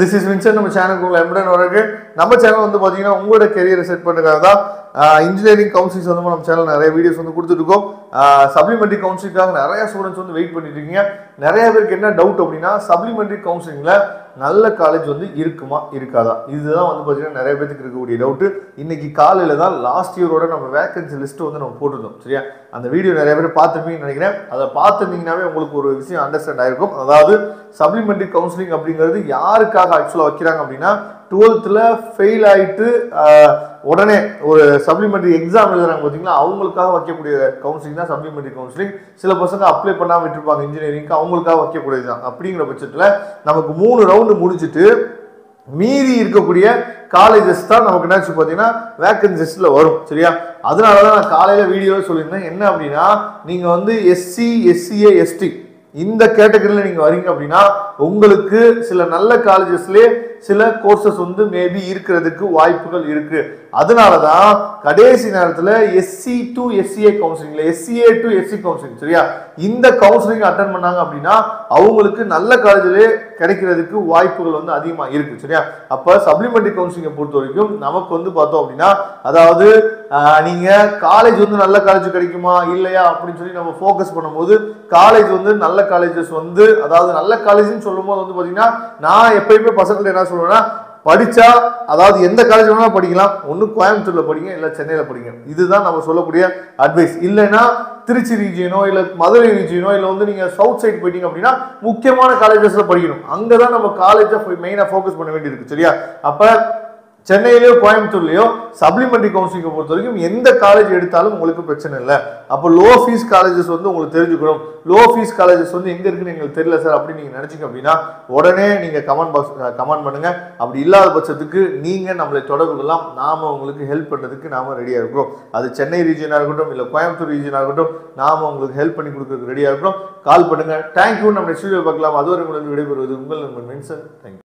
This is Vinson. நம்ம சேனலுக்கு உங்களை எம்படன் வரக்கு. நம்ம சேனல் வந்து பார்த்தீங்கன்னா உங்களோட கெரியரை செட் பண்ணுறதுக்காக தான் இன்ஜினியரிங் கவுன்சிலிங் வந்து நம்ம சேனல் நிறைய வீடியோஸ் வந்து கொடுத்துருக்கோம். சப்ளிமெண்ட்ரி கவுன்சிலிங்காக நிறைய ஸ்டூடெண்ட்ஸ் வந்து வெயிட் பண்ணிட்டு இருக்கீங்க. நிறைய பேருக்கு என்ன டவுட் அப்படின்னா, சப்ளிமெண்ட்ரி கவுன்சிலிங்கில் நல்ல காலேஜ் வந்து இருக்குமா இருக்காதா, இதுதான் வந்து பார்த்தீங்கன்னா நிறைய பேருக்கு இருக்கக்கூடிய டவுட்டு. இன்னைக்கு காலையில் தான் லாஸ்ட் இயரோட நம்ம வேகன்சி லிஸ்ட்டு வந்து நம்ம போட்டிருந்தோம். சரியா, அந்த வீடியோ நிறைய பேர் பார்த்துருப்பீங்கன்னு நினைக்கிறேன். அதை பார்த்துருந்தீங்கன்னாவே உங்களுக்கு ஒரு விஷயம் அண்டர்ஸ்டாண்ட் ஆயிருக்கும். அதாவது சப்ளிமெண்ட்ரி கவுன்சிலிங் அப்படிங்கிறது யாருக்காக ஆக்சுவலாக வைக்கிறாங்க அப்படின்னா, 12th ஃபெயில் ஆகிட்டு உடனே ஒரு சப்ளிமெண்ட்ரி எக்ஸாம் எழுதுறாங்க பார்த்தீங்களா, அவங்களுக்காக வைக்கக்கூடிய கவுன்சிலிங் தான் சப்ளிமெண்ட்ரி கவுன்சிலிங். சில பசங்க அப்ளை பண்ணாமல் விட்டுருப்பாங்க இன்ஜினியரிங்க்கு, அவங்களுக்காக வைக்கக்கூடியது தான். அப்படிங்கிற பட்சத்தில் நமக்கு 3 ரவுண்டு முடிச்சுட்டு மீதி இருக்கக்கூடிய காலேஜஸ் தான் நமக்கு என்னாச்சு பார்த்தீங்கன்னா வேகன்சிஸ்ல வரும். சரியா, அதனால தான் நான் காலையில் வீடியோவில் சொல்லியிருந்தேன். என்ன அப்படின்னா, நீங்கள் வந்து எஸ்சி, எஸ்சிஏ, எஸ்டி இந்த கேட்டகரியில் நீங்கள் வரீங்க அப்படின்னா உங்களுக்கு சில நல்ல காலேஜஸ்லேயே சில கோர்சஸ் வந்து மேபி இருக்கிறதுக்கு வாய்ப்புகள் இருக்கு. அதனால தான் கடைசி நேரத்தில் எஸ்சி டு எஸ்சிஏ கவுன்சிலிங்ல, எஸ்சிஏ டு எஸ்சி கவுன்சிலிங், சரியா, இந்த கவுன்சிலிங் அட்டன் பண்ணாங்க அப்படின்னா அவங்களுக்கு நல்ல காலேஜிலே கிடைக்கிறதுக்கு வாய்ப்புகள் வந்து அதிகமாக இருக்கு. சரியா, அப்போ சப்ளிமெண்ட்ரி கவுன்சிலிங்கை பொறுத்த வரைக்கும் நமக்கு வந்து பார்த்தோம் அப்படின்னா, அதாவது நீங்க காலேஜ் வந்து நல்ல காலேஜ் கிடைக்குமா இல்லையா அப்படின்னு சொல்லி நம்ம ஃபோக்கஸ் பண்ணும்போது, காலேஜ் வந்து நல்ல காலேஜஸ் வந்து, அதாவது நல்ல காலேஜ்னு சொல்லும் போது வந்து பார்த்தீங்கன்னா, நான் எப்பயுமே பசங்கள்ட்ட என்ன சொல்லுவேன்னா, படிச்சா அதாவது எந்த காலேஜ் வேணாலும் படிக்கலாம், ஒன்று கோயம்புத்தூர்ல படிங்க இல்லை சென்னையில் படிங்க, இதுதான் நம்ம சொல்லக்கூடிய அட்வைஸ். இல்லைன்னா திருச்சி ரீஜியனோ இல்லை மதுரை ரீஜியனோ இல்லை வந்து நீங்க சவுத் சைட் போயிட்டீங்க அப்படின்னா முக்கியமான காலேஜஸ்ல படிக்கணும். அங்கதான் நம்ம காலேஜை மெயினாக ஃபோக்கஸ் பண்ண வேண்டியிருக்கு. சரியா, அப்ப சென்னையிலயோ கோயம்புத்தூர்லயோ சப்ளிமெண்ட்ரி கவுன்சிலிங்கை பொறுத்த வரைக்கும் எந்த காலேஜ் எடுத்தாலும் உங்களுக்கு பிரச்சனை இல்லை. அப்போ லோ ஃபீஸ் காலேஜஸ் வந்து உங்களுக்கு தெரிஞ்சுக்கணும். லோ ஃபீஸ் காலேஜஸ் வந்து எங்க இருக்குன்னு எங்களுக்கு தெரியல சார் அப்படின்னு நீங்க நினைச்சீங்க அப்படின்னா உடனே நீங்க கமெண்ட் பண்ணுங்க. அப்படி இல்லாத பட்சத்துக்கு நீங்க நம்மளை தொடர்பு கொள்ளலாம். நாம உங்களுக்கு ஹெல்ப் பண்றதுக்கு நாம ரெடியா இருக்கிறோம். அது சென்னை ரீஜியனா இருக்கட்டும் இல்லை கோயம்புத்தூர் ரீஜியனா இருக்கட்டும், நாம உங்களுக்கு ஹெல்ப் பண்ணி கொடுக்கறதுக்கு ரெடியா இருக்கிறோம். கால் பண்ணுங்க. தேங்க்யூ. நம்ம ஸ்டுடியோ பார்க்கலாம். அதுவரை உங்களுக்கு விடைபெறுவது உங்கள் நண்பன் வின்சன். தேங்க்யூ.